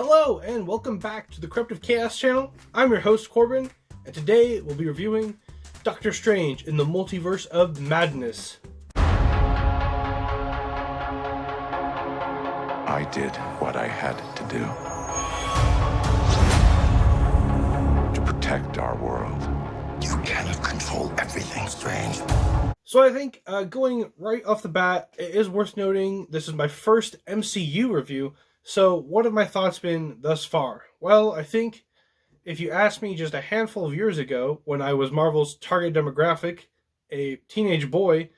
Hello and welcome back to the Corruptive Chaos channel. I'm your host Corbin, and today we'll be reviewing Doctor Strange in the Multiverse of Madness. I did what I had to do to protect our world. You cannot control everything, Strange. So I think going right off the bat, it is worth noting this is my first MCU review. So what have my thoughts been thus far? Well, I think if you asked me just a handful of years ago, when I was Marvel's target demographic, a teenage boy,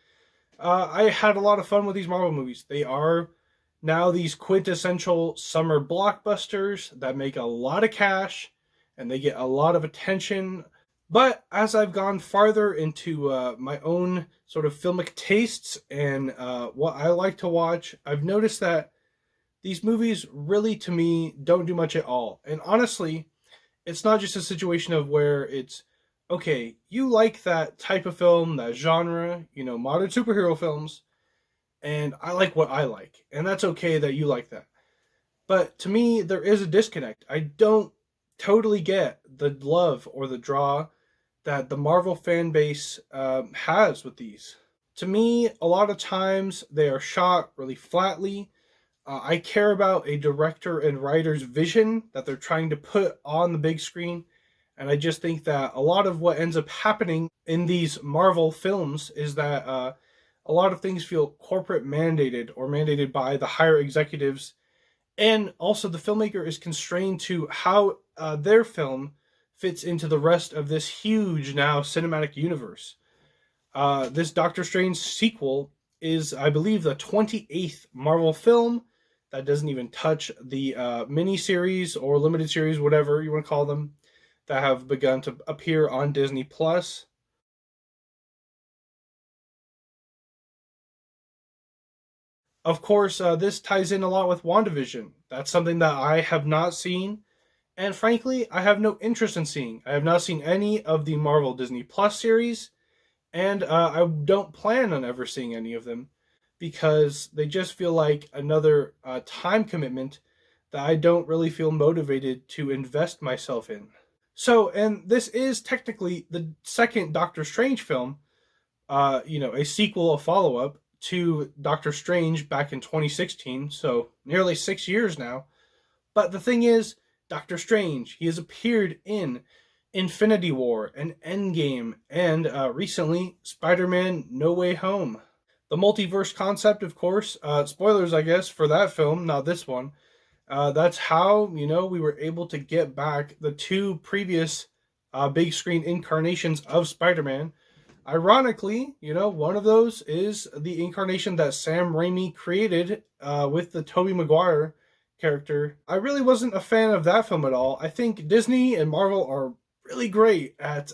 I had a lot of fun with these Marvel movies. They are now these quintessential summer blockbusters that make a lot of cash and they get a lot of attention. But as I've gone farther into my own sort of filmic tastes and what I like to watch, I've noticed that these movies really, to me, don't do much at all. And honestly, it's not just a situation of where it's, okay, you like that type of film, that genre, modern superhero films, and I like what I like. And that's okay that you like that. But to me, there is a disconnect. I don't totally get the love or the draw that the Marvel fan base has with these. To me, a lot of times they are shot really flatly. I care about a director and writer's vision that they're trying to put on the big screen. And I just think that a lot of what ends up happening in these Marvel films is that a lot of things feel corporate mandated or mandated by the higher executives. And also the filmmaker is constrained to how their film fits into the rest of this huge now cinematic universe. This Doctor Strange sequel is, I believe, the 28th Marvel film that doesn't even touch the mini-series or limited series, whatever you want to call them, that have begun to appear on Disney+. Of course, this ties in a lot with WandaVision. That's something that I have not seen, and frankly, I have no interest in seeing. I have not seen any of the Marvel Disney Plus series, and I don't plan on ever seeing any of them, because they just feel like another time commitment that I don't really feel motivated to invest myself in. So, and this is technically the second Doctor Strange film, a sequel, a follow-up to Doctor Strange back in 2016, so nearly 6 years now. But the thing is, Doctor Strange, he has appeared in Infinity War and Endgame, and recently, Spider-Man No Way Home. The multiverse concept, of course, spoilers, I guess, for that film, not this one. That's how, we were able to get back the two previous big screen incarnations of Spider-Man. Ironically, one of those is the incarnation that Sam Raimi created with the Tobey Maguire character. I really wasn't a fan of that film at all. I think Disney and Marvel are really great at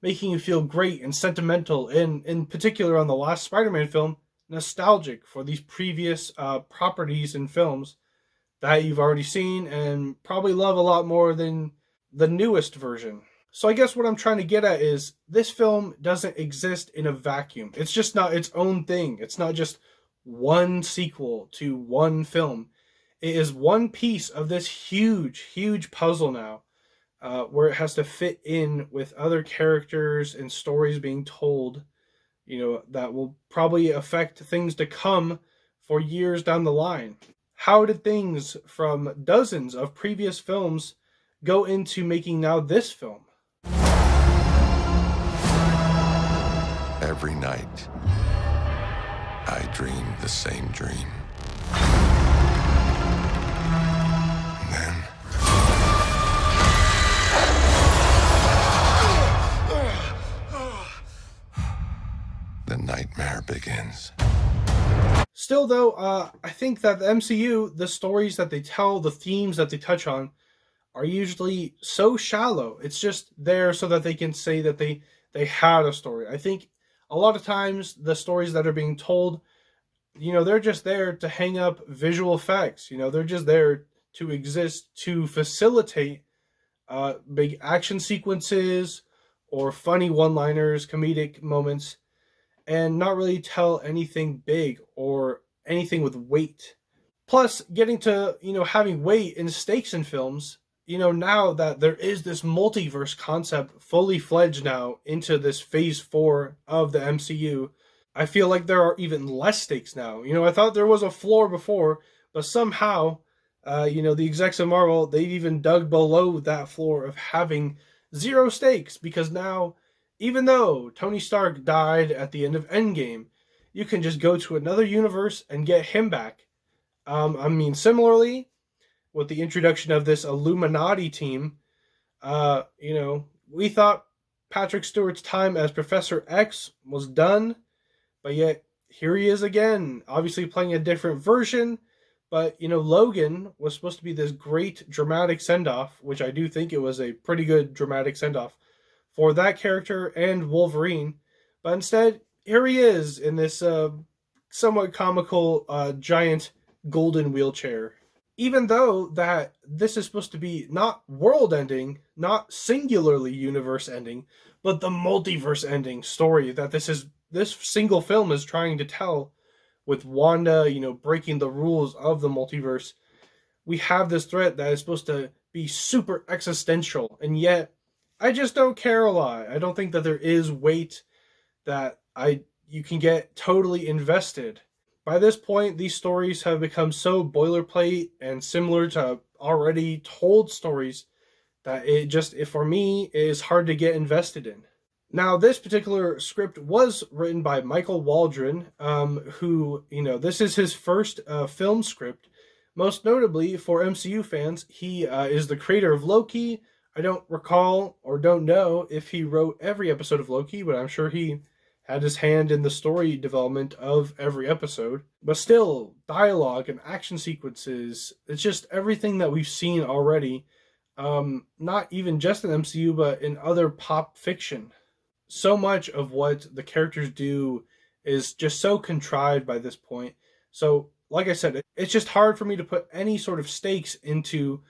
making you feel great and sentimental, and in particular on the last Spider-Man film, nostalgic for these previous properties and films that you've already seen and probably love a lot more than the newest version. So I guess what I'm trying to get at is this film doesn't exist in a vacuum. It's just not its own thing. It's not just one sequel to one film. It is one piece of this huge, huge puzzle now, where it has to fit in with other characters and stories being told, that will probably affect things to come for years down the line. How did things from dozens of previous films go into making now this film? Every night, I dream the same dream. And then the nightmare begins. Still, though, I think that the MCU, the stories that they tell, the themes that they touch on, are usually so shallow. It's just there so that they can say that they had a story. I think a lot of times the stories that are being told, they're just there to hang up visual effects. They're just there to exist to facilitate big action sequences or funny one-liners, comedic moments, and not really tell anything big or anything with weight. Plus, getting to, having weight and stakes in films, now that there is this multiverse concept fully fledged now into this phase 4 of the MCU, I feel like there are even less stakes now. I thought there was a floor before, but somehow, the execs of Marvel, they've even dug below that floor of having zero stakes, because now, even though Tony Stark died at the end of Endgame, you can just go to another universe and get him back. Similarly, with the introduction of this Illuminati team, we thought Patrick Stewart's time as Professor X was done, but yet here he is again, obviously playing a different version. But, Logan was supposed to be this great dramatic send-off, which I do think it was a pretty good dramatic send-off for that character and Wolverine. But instead, here he is in this somewhat comical giant golden wheelchair. Even though that this is supposed to be not world-ending, not singularly universe-ending, but the multiverse-ending story that this single film is trying to tell, with Wanda, breaking the rules of the multiverse, we have this threat that is supposed to be super existential, and yet I just don't care a lot. I don't think that there is weight that you can get totally invested. By this point, these stories have become so boilerplate and similar to already told stories that for me, it is hard to get invested in. Now, this particular script was written by Michael Waldron, who, this is his first film script. Most notably for MCU fans, he is the creator of Loki. I don't recall or don't know if he wrote every episode of Loki, but I'm sure he had his hand in the story development of every episode. But still, dialogue and action sequences, it's just everything that we've seen already, not even just in MCU, but in other pop fiction. So much of what the characters do is just so contrived by this point. So, like I said, it's just hard for me to put any sort of stakes into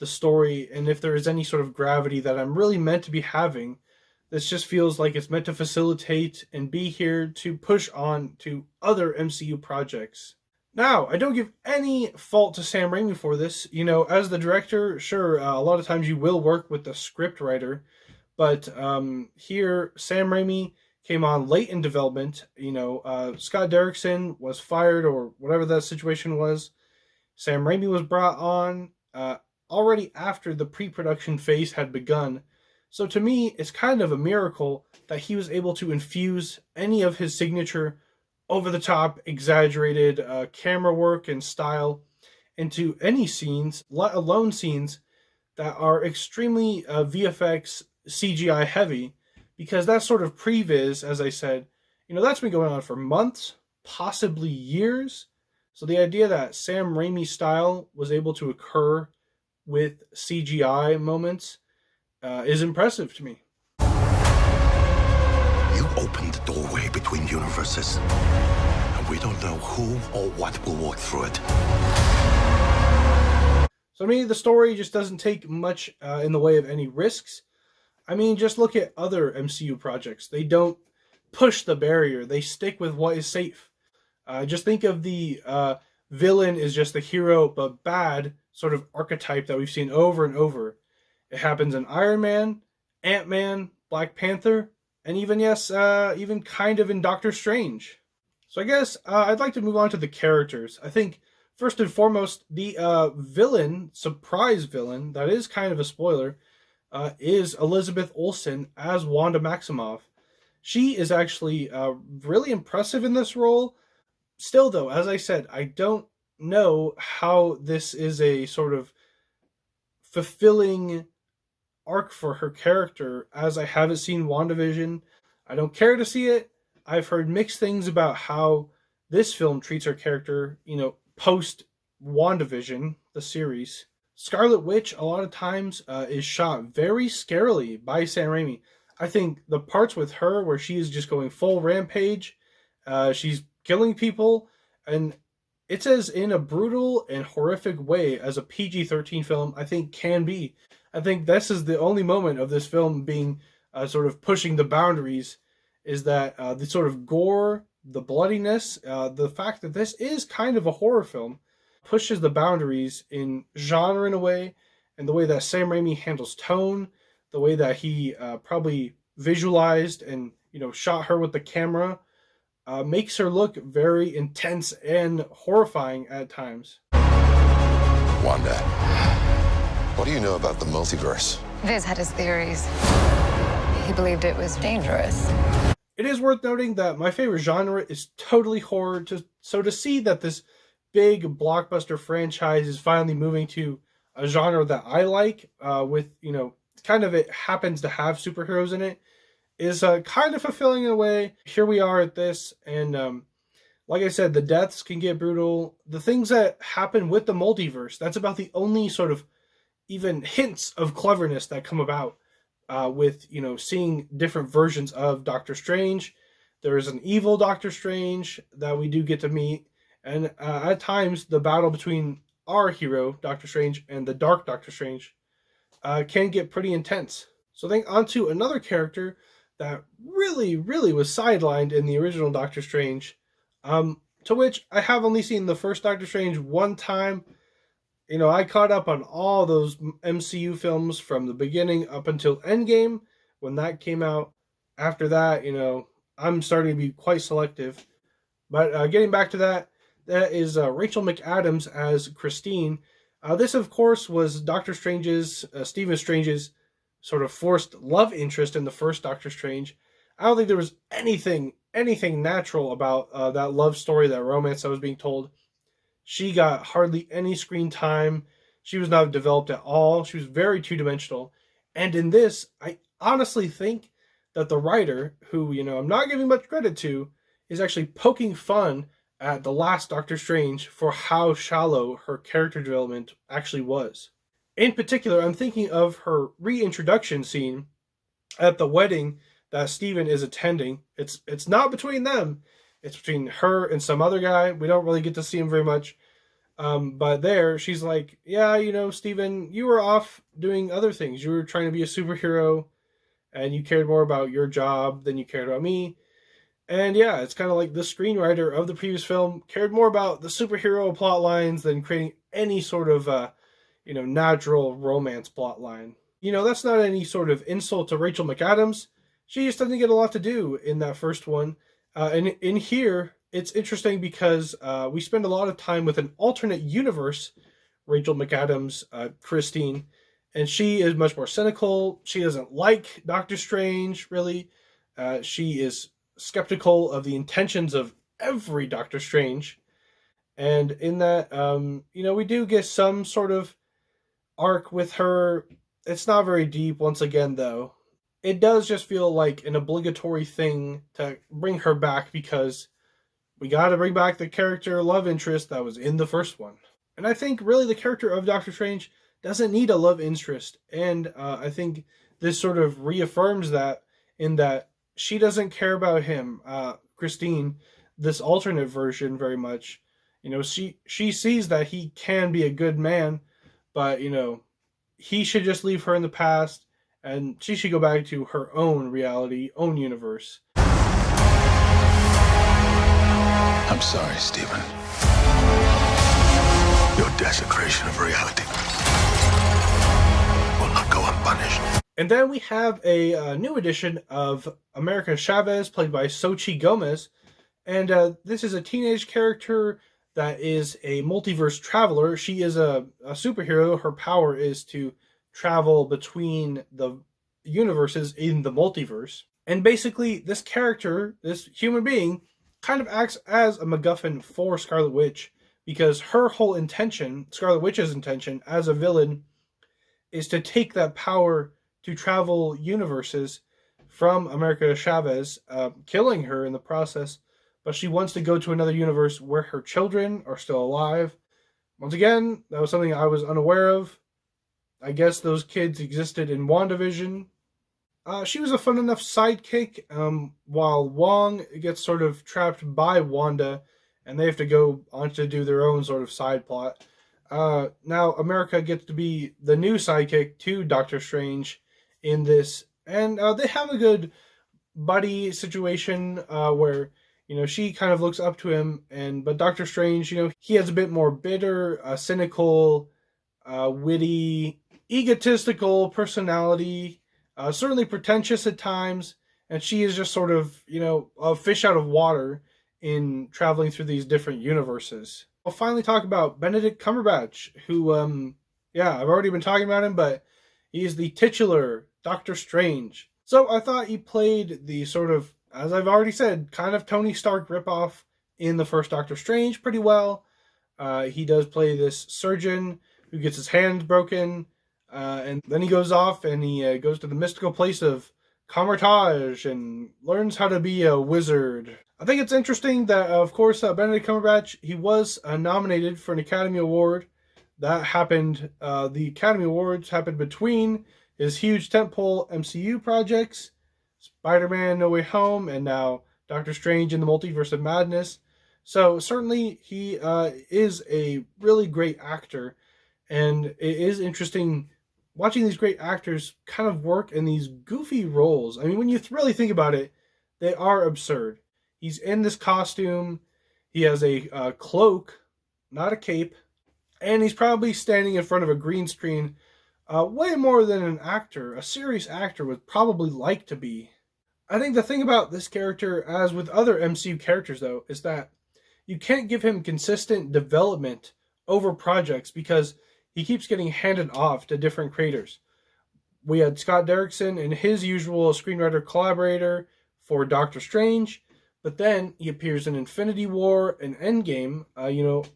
the story, and if there is any sort of gravity that I'm really meant to be having, this just feels like it's meant to facilitate and be here to push on to other MCU projects. Now, I don't give any fault to Sam Raimi for this. As the director, sure, a lot of times you will work with the script writer, but here, Sam Raimi came on late in development. Scott Derrickson was fired or whatever that situation was. Sam Raimi was brought on already after the pre-production phase had begun. So to me, it's kind of a miracle that he was able to infuse any of his signature over-the-top, exaggerated camera work and style into any scenes, let alone scenes that are extremely VFX CGI heavy, because that sort of previs, as I said, that's been going on for months, possibly years. So the idea that Sam Raimi's style was able to occur with CGI moments is impressive to me. You opened the doorway between universes, and we don't know who or what will walk through it. So to me, the story just doesn't take much in the way of any risks. Just look at other MCU projects. They don't push the barrier. They stick with what is safe. Just think of the villain is just the hero but bad sort of archetype that we've seen over and over. It happens in Iron Man, Ant-Man, Black Panther, and even kind of in Doctor Strange. So I guess I'd like to move on to the characters. I think first and foremost, the surprise villain, that is kind of a spoiler, is Elizabeth Olsen as Wanda Maximoff. She is actually really impressive in this role. Still, though, as I said, I don't know how this is a sort of fulfilling arc for her character, as I haven't seen WandaVision. I don't care to see it. I've heard mixed things about how this film treats her character, post WandaVision, the series. Scarlet Witch, a lot of times, is shot very scarily by Sam Raimi. I think the parts with her where she is just going full rampage, she's killing people, and it's as in a brutal and horrific way as a PG-13 film, I think, can be. I think this is the only moment of this film being sort of pushing the boundaries, is that the sort of gore, the bloodiness, the fact that this is kind of a horror film. pushes the boundaries in genre in a way, and the way that Sam Raimi handles tone, the way that he probably visualized and shot her with the camera, makes her look very intense and horrifying at times. Wanda, what do you know about the multiverse? Viz had his theories. He believed it was dangerous. It is worth noting that my favorite genre is totally horror, so to see that this big blockbuster franchise is finally moving to a genre that I like, with, kind of it happens to have superheroes in it, is kind of fulfilling in a way. Here we are at this, and like I said, the deaths can get brutal. The things that happen with the multiverse, that's about the only sort of even hints of cleverness that come about with, seeing different versions of Doctor Strange. There is an evil Doctor Strange that we do get to meet, and at times the battle between our hero, Doctor Strange, and the Dark Doctor Strange can get pretty intense. So then on to another character that really, really was sidelined in the original Doctor Strange, to which I have only seen the first Doctor Strange one time. I caught up on all those MCU films from the beginning up until Endgame when that came out. After that, I'm starting to be quite selective. But getting back to that is Rachel McAdams as Christine. This, of course, was Doctor Strange's, Stephen Strange's sort of forced love interest in the first Doctor Strange. I don't think there was anything natural about that love story, that romance that was being told. She got hardly any screen time. She was not developed at all. She was very two-dimensional. And in this, I honestly think that the writer, who, I'm not giving much credit to, is actually poking fun at the last Doctor Strange for how shallow her character development actually was. In particular, I'm thinking of her reintroduction scene at the wedding that Stephen is attending. It's not between them. It's between her and some other guy. We don't really get to see him very much. But there, she's like, yeah, Stephen, you were off doing other things. You were trying to be a superhero, and you cared more about your job than you cared about me. And yeah, it's kind of like the screenwriter of the previous film cared more about the superhero plot lines than creating any sort of, natural romance plot line. That's not any sort of insult to Rachel McAdams. She just doesn't get a lot to do in that first one. And in here, it's interesting because we spend a lot of time with an alternate universe, Rachel McAdams, Christine, and she is much more cynical. She doesn't like Doctor Strange, really. She is skeptical of the intentions of every Doctor Strange. And in that, we do get some sort of arc with her. It's not very deep, once again, though. It does just feel like an obligatory thing to bring her back because we got to bring back the character love interest that was in the first one. And I think really the character of Doctor Strange doesn't need a love interest. And I think this sort of reaffirms that, in that she doesn't care about him, Christine, this alternate version, very much. She sees that he can be a good man, but, he should just leave her in the past, and she should go back to her own reality, own universe. I'm sorry, Stephen. Your desecration of reality will not go unpunished. And then we have a new edition of America Chavez, played by Xochitl Gomez. And this is a teenage character that is a multiverse traveler. She is a superhero. Her power is to travel between the universes in the multiverse. And basically, this character, this human being, kind of acts as a MacGuffin for Scarlet Witch, because her whole intention, Scarlet Witch's intention as a villain, is to take that power to travel universes from America Chavez, killing her in the process. But she wants to go to another universe where her children are still alive. Once again, that was something I was unaware of. I guess those kids existed in WandaVision. She was a fun enough sidekick, while Wong gets sort of trapped by Wanda, and they have to go on to do their own sort of side plot. Now America gets to be the new sidekick to Doctor Strange in this, and they have a good buddy situation where, she kind of looks up to him, but Doctor Strange, he has a bit more bitter, cynical, witty, egotistical personality, certainly pretentious at times, and she is just sort of, a fish out of water in traveling through these different universes. I'll finally talk about Benedict Cumberbatch, who, I've already been talking about him, but he is the titular Doctor Strange. So I thought he played the sort of, as I've already said, kind of Tony Stark ripoff in the first Doctor Strange pretty well. He does play this surgeon who gets his hand broken, and then he goes off and he goes to the mystical place of Camartage and learns how to be a wizard. I think it's interesting that, of course, Benedict Cumberbatch, he was nominated for an Academy Award. That happened, the Academy Awards happened between his huge tentpole MCU projects, Spider-Man No Way Home, and now Doctor Strange in the Multiverse of Madness. So certainly he is a really great actor, and it is interesting watching these great actors kind of work in these goofy roles. I mean, when you really think about it, they are absurd. He's in this costume, he has a cloak, not a cape, and he's probably standing in front of a green screen way more than an actor, a serious actor, would probably like to be. I think the thing about this character, as with other MCU characters though, is that you can't give him consistent development over projects because he keeps getting handed off to different creators. We had Scott Derrickson and his usual screenwriter collaborator for Doctor Strange, but then he appears in Infinity War and Endgame,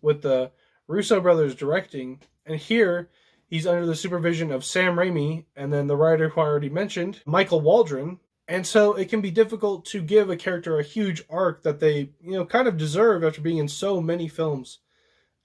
with the Russo brothers directing, and here he's under the supervision of Sam Raimi and then the writer who I already mentioned, Michael Waldron. And so it can be difficult to give a character a huge arc that they, kind of deserve after being in so many films.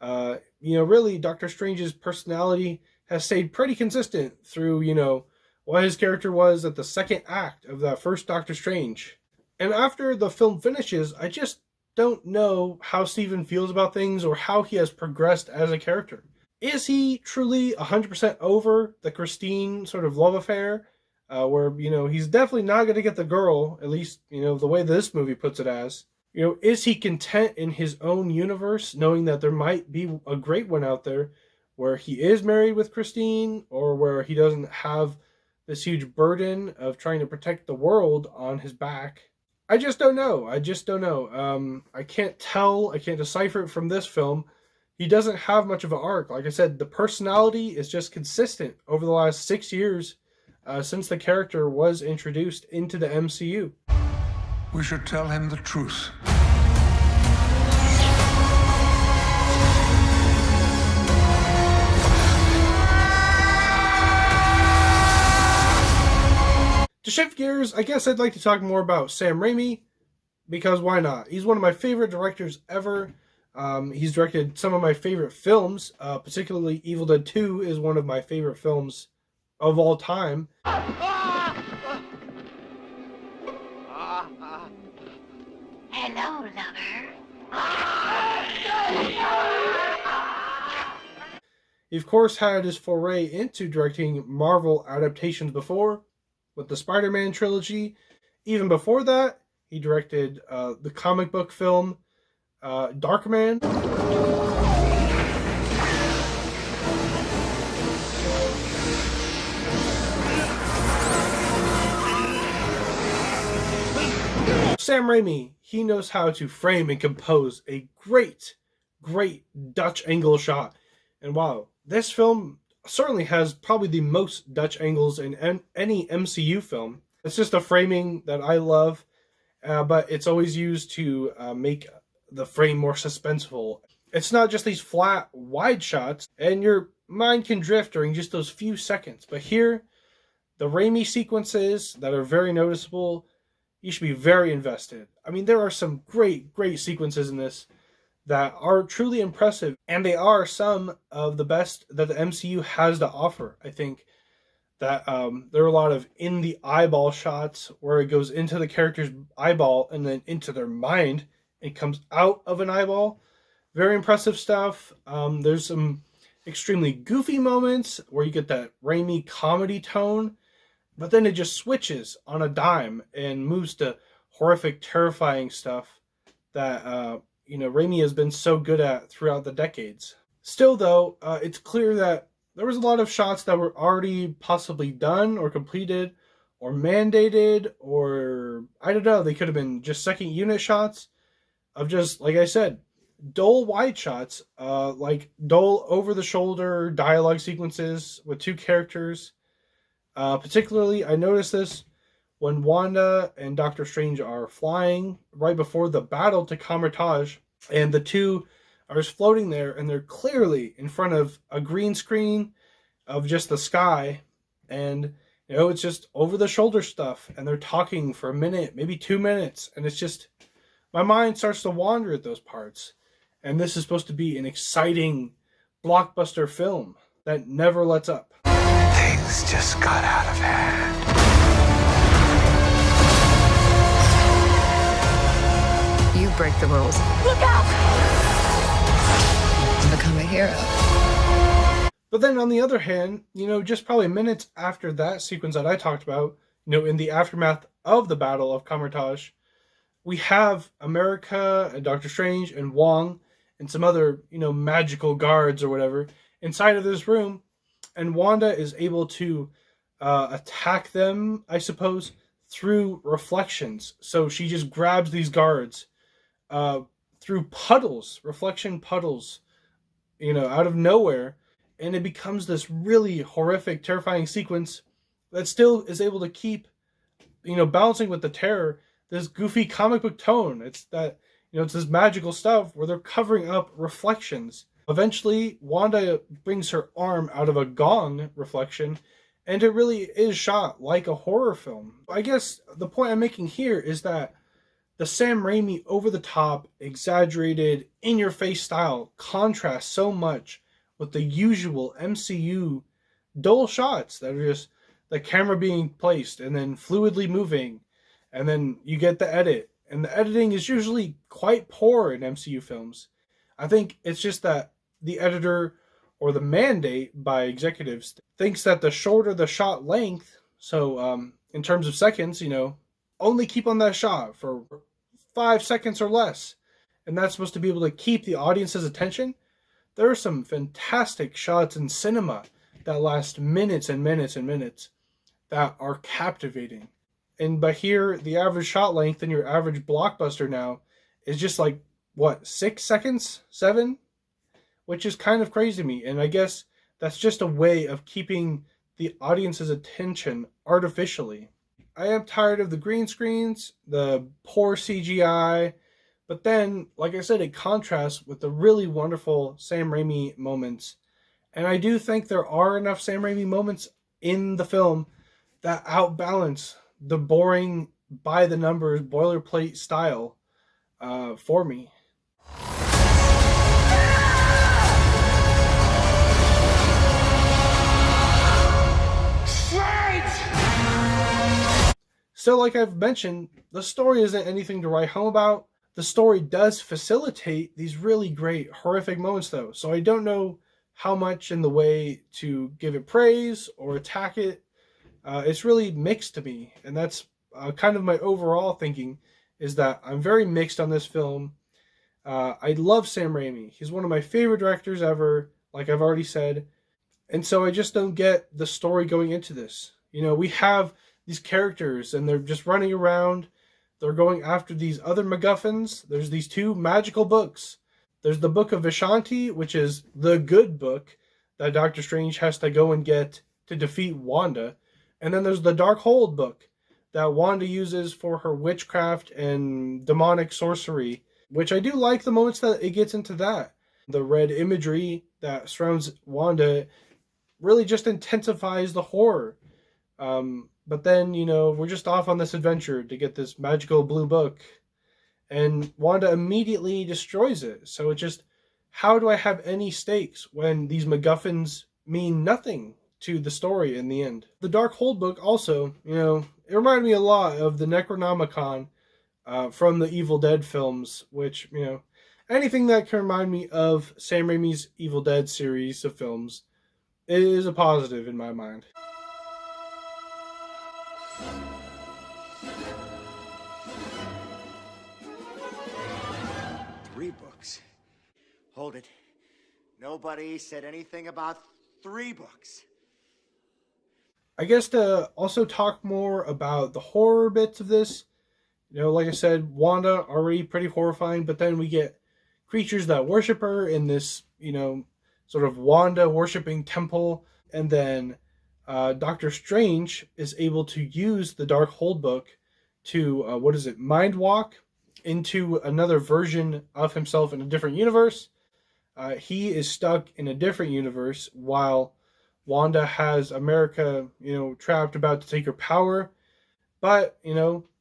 Really, Doctor Strange's personality has stayed pretty consistent through, what his character was at the second act of that first Doctor Strange. And after the film finishes, I just don't know how Steven feels about things or how he has progressed as a character. Is he truly 100% over the Christine sort of love affair? Where, he's definitely not going to get the girl, at least, the way this movie puts it as. Is he content in his own universe, knowing that there might be a great one out there where he is married with Christine, or where he doesn't have this huge burden of trying to protect the world on his back? I just don't know. I can't tell. I can't decipher it from this film. He doesn't have much of an arc. Like I said, the personality is just consistent over the last 6 years since the character was introduced into the MCU. We should tell him the truth. To shift gears, I guess I'd like to talk more about Sam Raimi, because why not? He's one of my favorite directors ever. He's directed some of my favorite films, particularly Evil Dead 2 is one of my favorite films of all time. Hello, lover. He, of course, had his foray into directing Marvel adaptations before, with the Spider-Man trilogy. Even before that, he directed the comic book film Darkman. Sam Raimi, he knows how to frame and compose a great Dutch angle shot. And wow, this film certainly has probably the most Dutch angles in any MCU film. It's just a framing that I love, but it's always used to make the frame more suspenseful. It's not just these flat, wide shots, and your mind can drift during just those few seconds. But here, the Raimi sequences that are very noticeable, you should be very invested. I mean, there are some great sequences in this that are truly impressive, and they are some of the best that the MCU has to offer. I think that there are a lot of in the eyeball shots where it goes into the character's eyeball and then into their mind and comes out of an eyeball. Very impressive stuff. There's some extremely goofy moments where you get that Raimi comedy tone, but then it just switches on a dime and moves to horrific, terrifying stuff. that Raimi has been so good at throughout the decades. Still, though, it's clear that there was a lot of shots that were already possibly done or completed or mandated, or I don't know, they could have been just second unit shots of just, like I said, dull wide shots, like dull over the shoulder dialogue sequences with two characters. Particularly, I noticed this when Wanda and Doctor Strange are flying right before the battle to Kamar-Taj, and the two are just floating there, and they're clearly in front of a green screen of just the sky, and it's just over the shoulder stuff, and they're talking for a minute, maybe 2 minutes, and it's just, my mind starts to wander at those parts. And this is supposed to be an exciting blockbuster film that never lets up. Things just got out of hand. You break the rules. Look out! To become a hero. But then on the other hand, just probably minutes after that sequence that I talked about, in the aftermath of the Battle of Kamar-Taj, we have America and Doctor Strange and Wong and some other, magical guards or whatever inside of this room, and Wanda is able to attack them, I suppose, through reflections. So she just grabs these guards through puddles, reflection puddles, out of nowhere, and it becomes this really horrific, terrifying sequence that still is able to keep, balancing with the terror, this goofy comic book tone. It's that, it's this magical stuff where they're covering up reflections. Eventually, Wanda brings her arm out of a gong reflection, and it really is shot like a horror film. I guess the point I'm making here is that the Sam Raimi over-the-top, exaggerated, in-your-face style contrasts so much with the usual MCU dull shots that are just the camera being placed and then fluidly moving, and then you get the edit. And the editing is usually quite poor in MCU films. I think it's just that the editor or the mandate by executives thinks that the shorter the shot length, so in terms of seconds, only keep on that shot for 5 seconds or less. And that's supposed to be able to keep the audience's attention. There are some fantastic shots in cinema that last minutes and minutes and minutes that are captivating. And by here, the average shot length in your average blockbuster now is just like, 6 seconds? 7? Which is kind of crazy to me. And I guess that's just a way of keeping the audience's attention artificially. I am tired of the green screens, the poor CGI, but then, like I said, it contrasts with the really wonderful Sam Raimi moments. And I do think there are enough Sam Raimi moments in the film that outbalance the boring, by-the-numbers, boilerplate style for me. So, like I've mentioned, the story isn't anything to write home about. The story does facilitate these really great horrific moments, though. So I don't know how much in the way to give it praise or attack it. It's really mixed to me. And that's kind of my overall thinking, is that I'm very mixed on this film. I love Sam Raimi. He's one of my favorite directors ever, like I've already said. And so I just don't get the story going into this. We have these characters and they're just running around. They're going after these other MacGuffins. There's these 2 magical books. There's the Book of Vishanti, which is the good book that Doctor Strange has to go and get to defeat Wanda. And then there's the Darkhold book that Wanda uses for her witchcraft and demonic sorcery, which I do like the moments that it gets into that. The red imagery that surrounds Wanda really just intensifies the horror. But then, we're just off on this adventure to get this magical blue book. And Wanda immediately destroys it. So it's just, how do I have any stakes when these MacGuffins mean nothing to the story in the end? The Darkhold book also, it reminded me a lot of the Necronomicon from the Evil Dead films, which, anything that can remind me of Sam Raimi's Evil Dead series of films is a positive in my mind. 3 books. Hold it. Nobody said anything about 3 books. I guess to also talk more about the horror bits of this, like I said, Wanda already pretty horrifying, but then we get creatures that worship her in this, sort of Wanda worshiping temple, and then Doctor Strange is able to use the Dark Hold book to, mind walk into another version of himself in a different universe. He is stuck in a different universe while Wanda has America, trapped, about to take her power. But,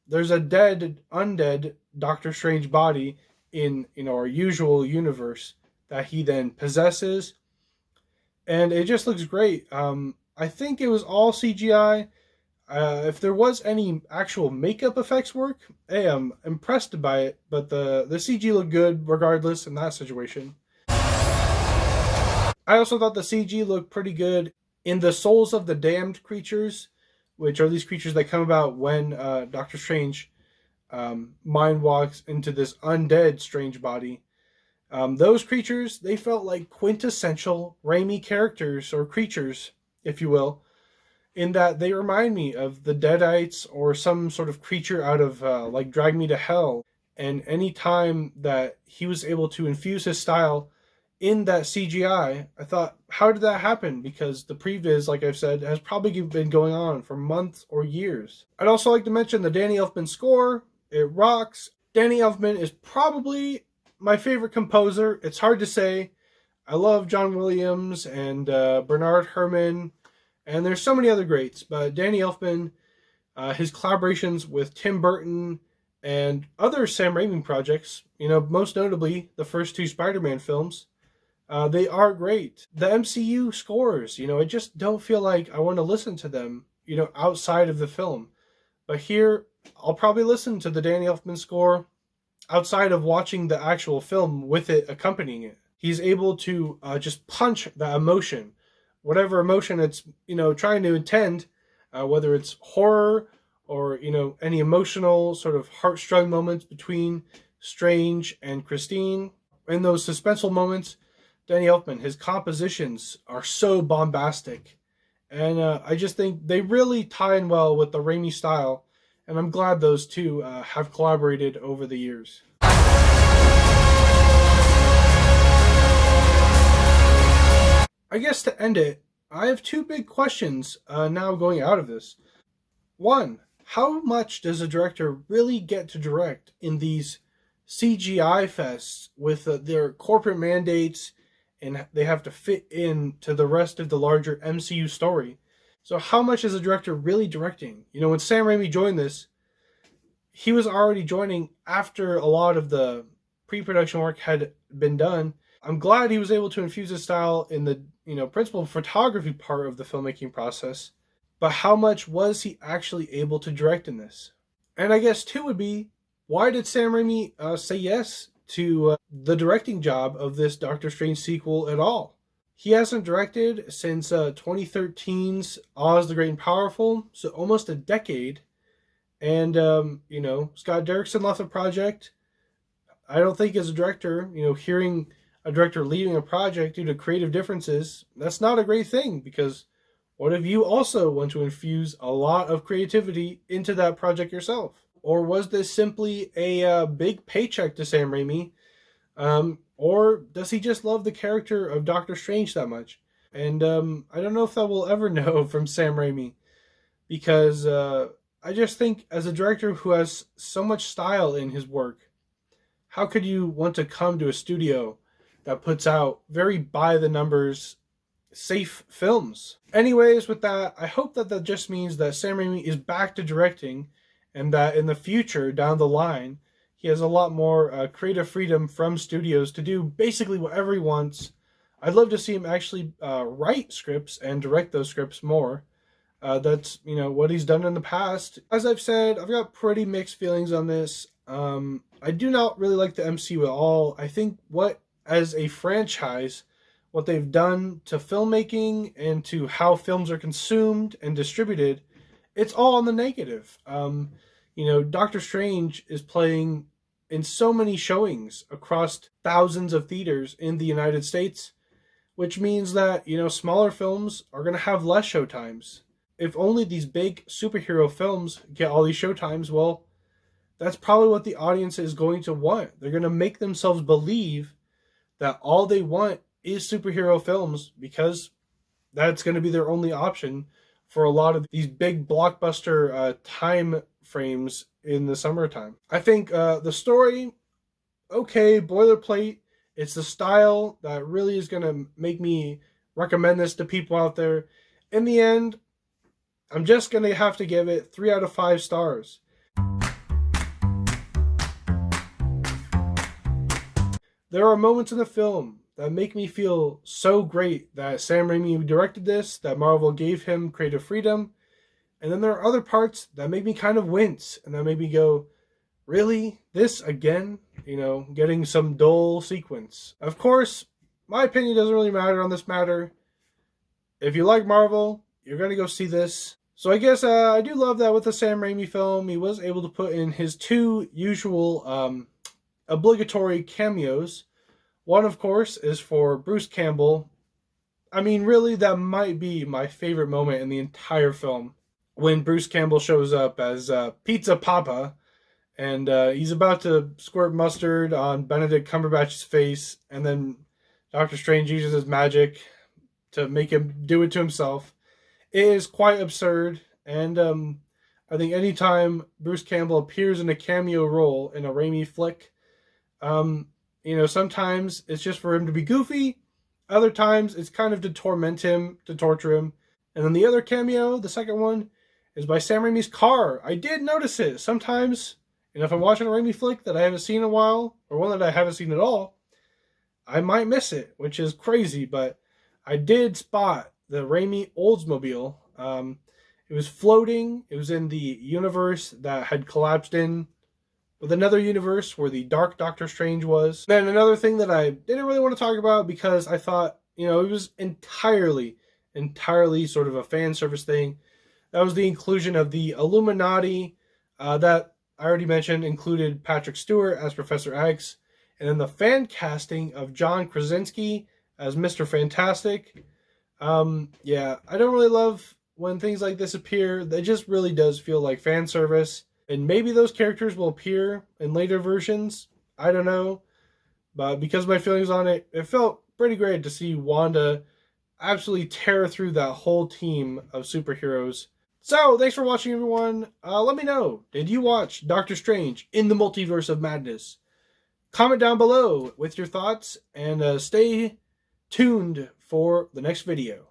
there's a undead Doctor Strange body in, our usual universe that he then possesses. And it just looks great. I think it was all CGI. If there was any actual makeup effects work, hey, I'm impressed by it. But the CG looked good regardless in that situation. I also thought the CG looked pretty good in the Souls of the Damned creatures, which are these creatures that come about when Doctor Strange mind walks into this undead Strange body. Those creatures, they felt like quintessential Raimi characters, or creatures, if you will, in that they remind me of the Deadites or some sort of creature out of like Drag Me to Hell. And any time that he was able to infuse his style in that CGI, I thought, how did that happen? Because the previs, like I've said, has probably been going on for months or years. I'd also like to mention the Danny Elfman score. It rocks. Danny Elfman is probably my favorite composer. It's hard to say. I love John Williams and Bernard Herrmann, and there's so many other greats. But Danny Elfman, his collaborations with Tim Burton and other Sam Raimi projects, most notably the first 2 Spider-Man films, they are great. The MCU scores, I just don't feel like I want to listen to them, outside of the film. But here, I'll probably listen to the Danny Elfman score outside of watching the actual film with it accompanying it. He's able to just punch the emotion, whatever emotion it's, trying to intend, whether it's horror or, any emotional sort of heartstrung moments between Strange and Christine. In those suspenseful moments, Danny Elfman, his compositions are so bombastic. And I just think they really tie in well with the Raimi style. And I'm glad those two have collaborated over the years. I guess to end it, I have 2 big questions now going out of this. 1, how much does a director really get to direct in these CGI fests with their corporate mandates, and they have to fit into the rest of the larger MCU story? So how much is a director really directing? When Sam Raimi joined this, he was already joining after a lot of the pre-production work had been done. I'm glad he was able to infuse his style in the, principal photography part of the filmmaking process. But how much was he actually able to direct in this? And I guess 2 would be, why did Sam Raimi say yes to the directing job of this Doctor Strange sequel at all? He hasn't directed since 2013's Oz the Great and Powerful, so almost a decade. And, Scott Derrickson left the project. I don't think as a director, hearing a director leaving a project due to creative differences, that's not a great thing, because what if you also want to infuse a lot of creativity into that project yourself? Or was this simply a big paycheck to Sam Raimi? Or does he just love the character of Doctor Strange that much? And I don't know if that we'll ever know from Sam Raimi, because I just think as a director who has so much style in his work, how could you want to come to a studio that puts out very by-the-numbers, safe films? Anyways, with that, I hope that just means that Sam Raimi is back to directing, and that in the future, down the line, he has a lot more creative freedom from studios to do basically whatever he wants. I'd love to see him actually write scripts and direct those scripts more. That's, what he's done in the past. As I've said, I've got pretty mixed feelings on this. I do not really like the MCU at all. I think as a franchise, what they've done to filmmaking and to how films are consumed and distributed, it's all on the negative. Doctor Strange is playing in so many showings across thousands of theaters in the United States, which means that, smaller films are going to have less showtimes. If only these big superhero films get all these showtimes, well, that's probably what the audience is going to want. They're going to make themselves believe that all they want is superhero films because that's going to be their only option for a lot of these big blockbuster time frames in the summertime. I think the story, okay, boilerplate. It's the style that really is going to make me recommend this to people out there. In the end, I'm just going to have to give it 3 out of 5 stars. There are moments in the film that make me feel so great that Sam Raimi directed this, that Marvel gave him creative freedom. And then there are other parts that make me kind of wince and that make me go, really? This again? Getting some dull sequence. Of course, my opinion doesn't really matter on this matter. If you like Marvel, you're going to go see this. So I guess I do love that with the Sam Raimi film, he was able to put in his 2 usual obligatory cameos. One, of course, is for Bruce Campbell. I mean, really, that might be my favorite moment in the entire film. When Bruce Campbell shows up as Pizza Papa, and he's about to squirt mustard on Benedict Cumberbatch's face, and then Doctor Strange uses his magic to make him do it to himself. It is quite absurd, and I think anytime Bruce Campbell appears in a cameo role in a Raimi flick, sometimes it's just for him to be goofy, other times it's kind of to torment him, to torture him. And then the other cameo, the second one, is by Sam Raimi's car. I did notice it. Sometimes, if I'm watching a Raimi flick that I haven't seen in a while, or one that I haven't seen at all, I might miss it, which is crazy, but I did spot the Raimi Oldsmobile. It was floating. It was in the universe that had collapsed in with another universe where the Dark Doctor Strange was. Then another thing that I didn't really want to talk about because I thought, it was entirely sort of a fan service thing. That was the inclusion of the Illuminati that I already mentioned included Patrick Stewart as Professor X, and then the fan casting of John Krasinski as Mr. Fantastic. I don't really love when things like this appear. It just really does feel like fan service. And maybe those characters will appear in later versions. I don't know. But because of my feelings on it, it felt pretty great to see Wanda absolutely tear through that whole team of superheroes. So, thanks for watching, everyone. Let me know, did you watch Doctor Strange in the Multiverse of Madness? Comment down below with your thoughts, and stay tuned for the next video.